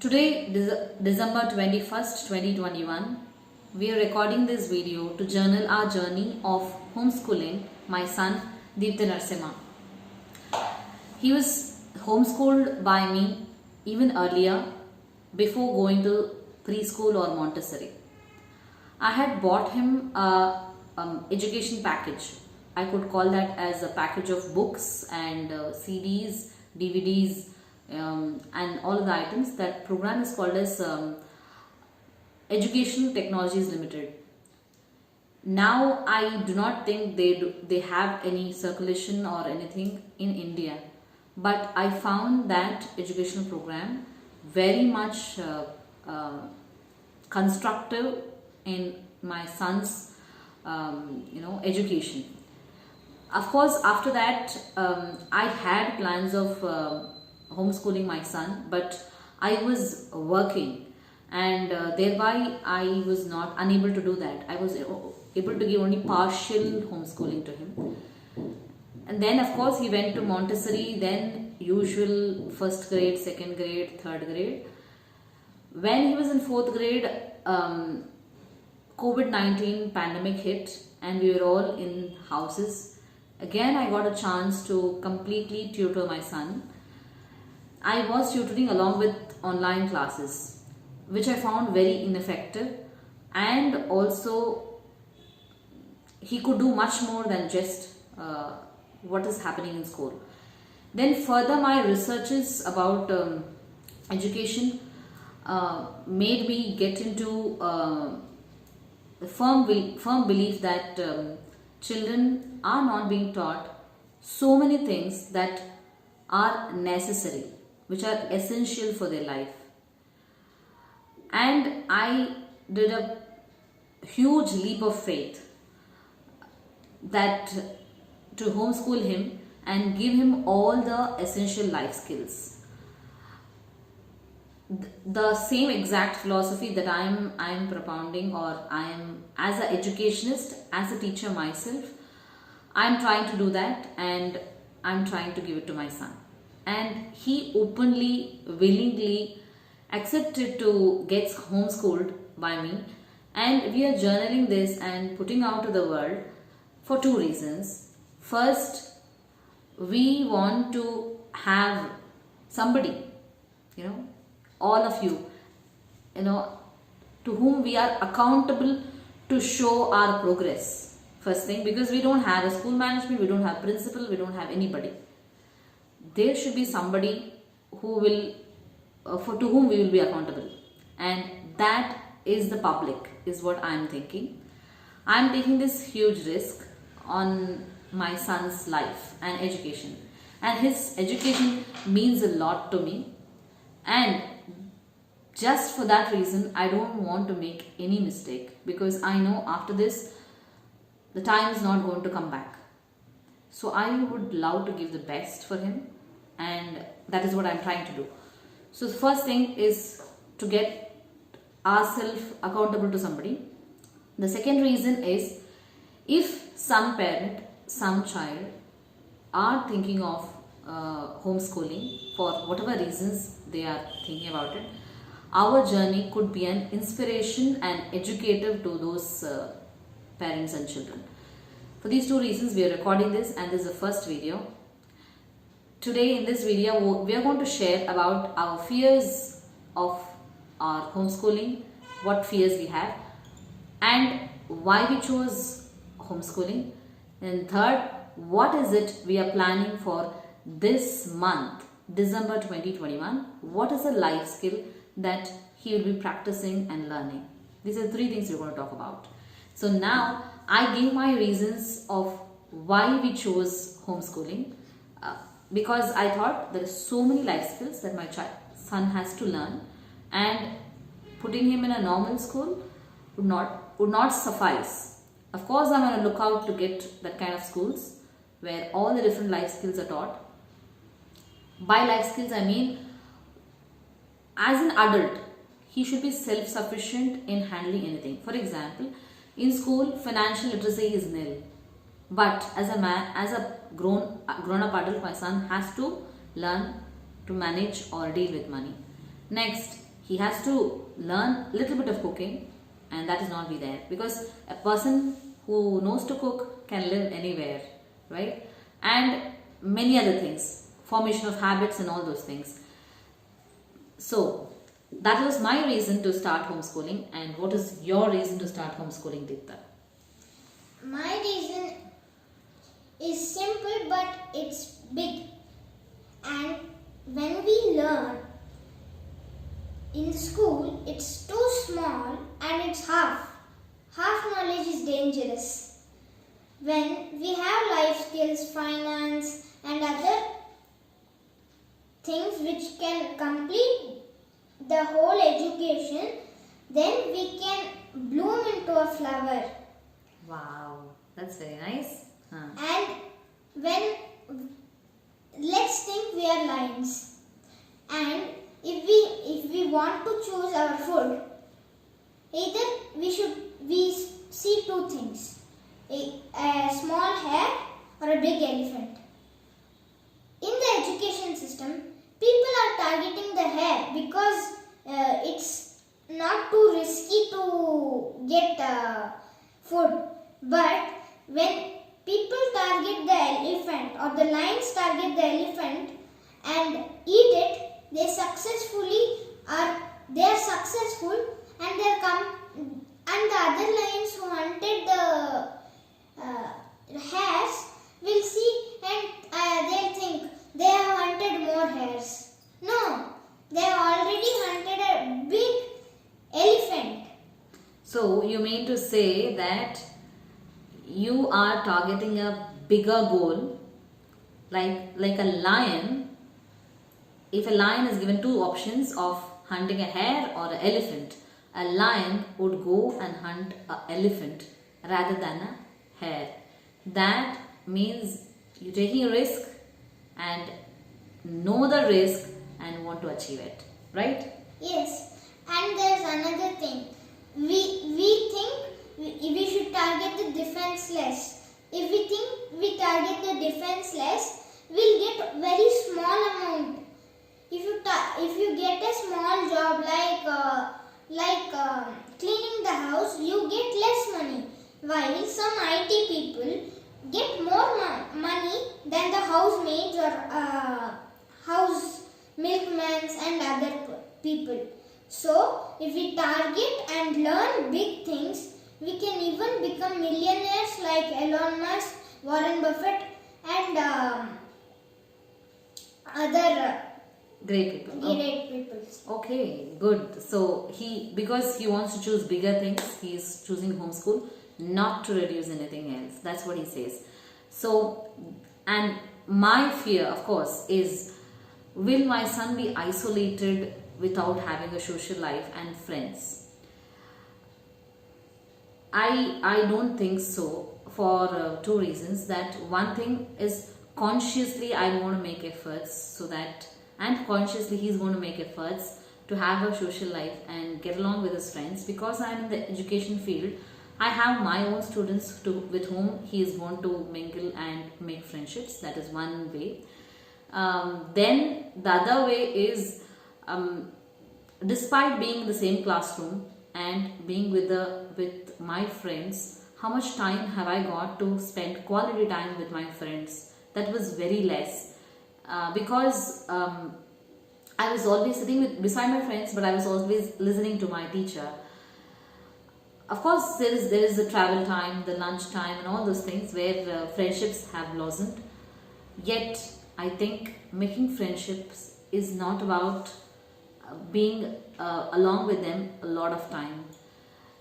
Today, December 21st, 2021, we are recording this video to journal our journey of homeschooling my son Deepthi Narasimha. He was homeschooled by me even earlier before going to preschool or Montessori. I had bought him a education package. I could call that as a package of books and CDs, DVDs, and all of the items. That program is called as Educational Technologies Limited. Now I do not think they have any circulation or anything in India, but I found that educational program very much constructive in my son's education. Of course, after that I had plans of homeschooling my son, but I was working, and thereby I was not unable to do that. I was able to give only partial homeschooling to him. And then of course he went to Montessori, then usual first grade, second grade, third grade. When he was in fourth grade, COVID-19 pandemic hit and we were all in houses. Again I got a chance to completely tutor my son. I was tutoring along with online classes, which I found very ineffective, and also he could do much more than just what is happening in school. Then further, my researches about education made me get into the firm belief that children are not being taught so many things that are necessary, which are essential for their life. And I did a huge leap of faith that to homeschool him and give him all the essential life skills. The same exact philosophy that I am propounding, or I am as an educationist, as a teacher myself, I am trying to do that, and I am trying to give it to my son. And he openly, willingly accepted to get homeschooled by me. And we are journaling this and putting out to the world for two reasons. First, we want to have somebody, all of you, to whom we are accountable to show our progress. First thing, because we don't have a school management, we don't have principal, we don't have anybody. There should be somebody who will, to whom we will be accountable, and that is the public, is what I am thinking. I am taking this huge risk on my son's life and education, and his education means a lot to me, and just for that reason I don't want to make any mistake, because I know after this the time is not going to come back. So I would love to give the best for him, and that is what I'm trying to do. So the first thing is to get ourselves accountable to somebody. The second reason is, if some parent, some child are thinking of homeschooling for whatever reasons they are thinking about it, our journey could be an inspiration and educative to those parents and children. For these two reasons we are recording this, and this is the first video. Today in this video we are going to share about our fears of our homeschooling, what fears we have, and why we chose homeschooling. And third, what is it we are planning for this month, December 2021. What is a life skill that he will be practicing and learning? These are three things we're going to talk about. So now I gave my reasons of why we chose homeschooling, because I thought there are so many life skills that my son has to learn, and putting him in a normal school would not suffice. Of course, I'm on a lookout to get that kind of schools where all the different life skills are taught. By life skills I mean, as an adult, he should be self-sufficient in handling anything. For example, in school, financial literacy is nil. But as a grown-up adult, my son has to learn to manage or deal with money. Next, he has to learn a little bit of cooking, and that is not be there, because a person who knows to cook can live anywhere, right? And many other things, formation of habits and all those things. So that was my reason to start homeschooling. And what is your reason to start homeschooling, Deepta? My reason is simple but it's big. And when we learn in school, it's too small and it's half. Half knowledge is dangerous. When we have life skills, finance and other things which can complete the whole education, then we can bloom into a flower. Wow, that's very nice. And when, let's think we are lions, and if we want to choose our food, either we see two things, a small hare or a big elephant. In the education system, people are targeting the hare because it's not too risky to get food. But when people target the elephant or the lions target the elephant and eat it, they are successful, and and the other lions who hunted the hares will see, and they'll think they have hunted more hares. No, they have already hunted a big elephant. So you mean to say that you are targeting a bigger goal, like a lion. If a lion is given two options of hunting a hare or an elephant, a lion would go and hunt an elephant rather than a hare. That means you're taking a risk and know the risk and want to achieve it, right? Yes, and there's another thing. We think we should target the defenseless. If we think we target the defenseless, we'll get very small amount. If you get a small job like cleaning the house, you get less money. While some IT people get more money than the housemaids or house milkmen and other people. So, if we target and learn big things, we can even become millionaires like Elon Musk, Warren Buffett and other great people. great people. Okay, good. So because he wants to choose bigger things, he is choosing homeschool, not to reduce anything else. That's what he says. So, and my fear, of course, is, will my son be isolated without having a social life and friends? I don't think so, for two reasons. That one thing is, consciously I want to make efforts so that, and consciously he's going to make efforts to have a social life and get along with his friends. Because I'm in the education field, I have my own students with whom he is going to mingle and make friendships. That is one way. Then the other way is, despite being in the same classroom and being with my friends, how much time have I got to spend quality time with my friends? That was very less, because I was always sitting beside my friends, but I was always listening to my teacher. Of course, there is the travel time, the lunch time and all those things where friendships have blossomed. Yet, I think making friendships is not about being along with them a lot of time.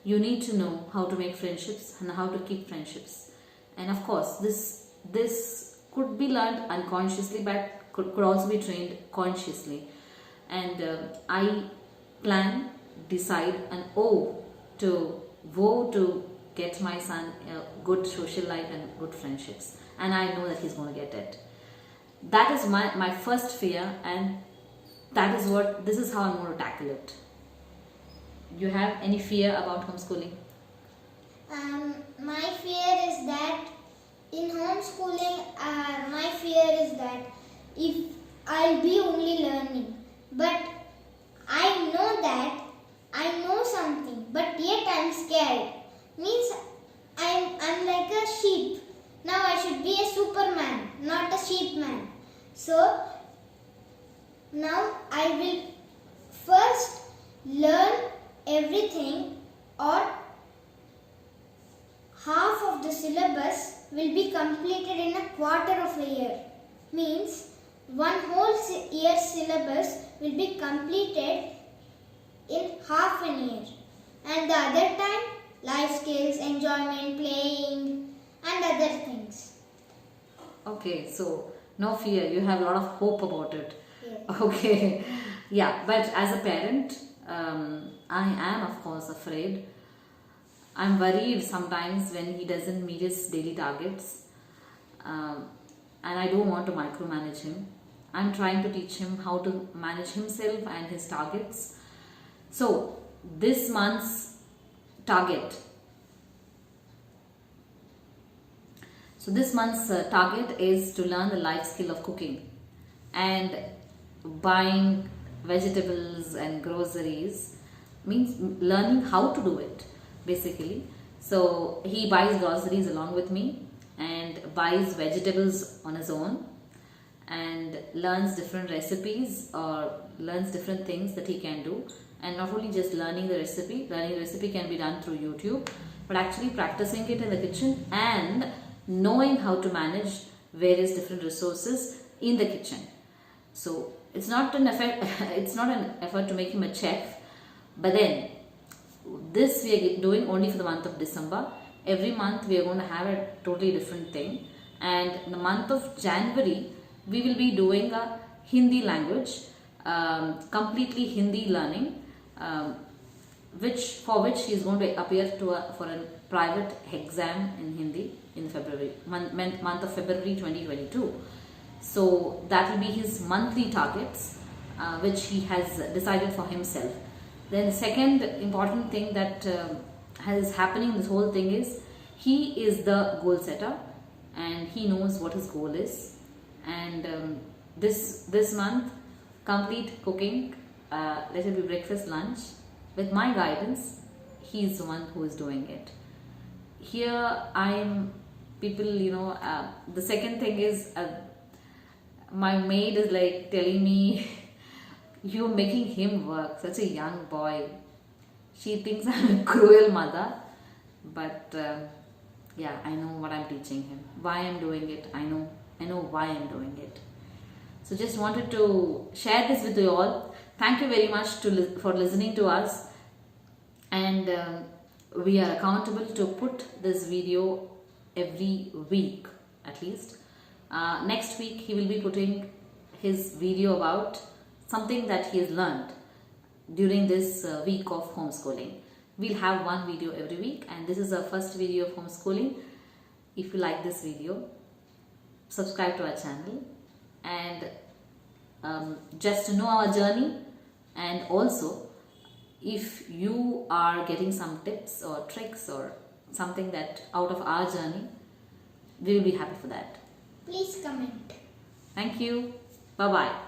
You need to know how to make friendships and how to keep friendships. And of course, this could be learned unconsciously, but could also be trained consciously. And I plan, decide and vow to get my son a good social life and good friendships. And I know that he's going to get it. That is my first fear, and this is how I'm going to tackle it. You have any fear about homeschooling? My fear is that in homeschooling, my fear is that if I'll be only learning, but I know that Now I will first learn everything, or half of the syllabus will be completed in a quarter of a year. Means one whole year syllabus will be completed in half an year. And the other time, life skills, enjoyment, playing and other things. Okay, so no fear, you have a lot of hope about it. Yes. Okay, yeah, but as a parent, I am of course afraid. I'm worried sometimes when he doesn't meet his daily targets, and I don't want to micromanage him. I'm trying to teach him how to manage himself and his targets. So, this month's target. So, this month's target is to learn the life skill of cooking and buying vegetables and groceries, means learning how to do it basically. So he buys groceries along with me and buys vegetables on his own and learns different recipes or learns different things that he can do. And not only just learning the recipe can be done through YouTube, but actually practicing it in the kitchen and knowing how to manage various different resources in the kitchen. So it's not an effort to make him a chef, but then this we are doing only for the month of December. Every month we are going to have a totally different thing, and in the month of January we will be doing a Hindi language, completely Hindi learning, for which he is going to appear for a private exam in Hindi in February, month of February 2022. So that will be his monthly targets, which he has decided for himself. Then second important thing that is happening in this whole thing is he is the goal setter and he knows what his goal is. And this month, complete cooking, let it be breakfast, lunch. With my guidance, he is the one who is doing it. Here the second thing is my maid is like telling me, you're making him work, such a young boy. She thinks I'm a cruel mother, but yeah, I know what I'm teaching him, why I'm doing it. I know why I'm doing it. So just wanted to share this with you all. Thank you very much for listening to us, and we are accountable to put this video every week at least. Next week he will be putting his video about something that he has learned during this week of homeschooling. We'll have one video every week, and this is our first video of homeschooling. If you like this video, subscribe to our channel, and just to know our journey, and also if you are getting some tips or tricks or something that out of our journey, we will be happy for that. Please comment. Thank you. Bye bye.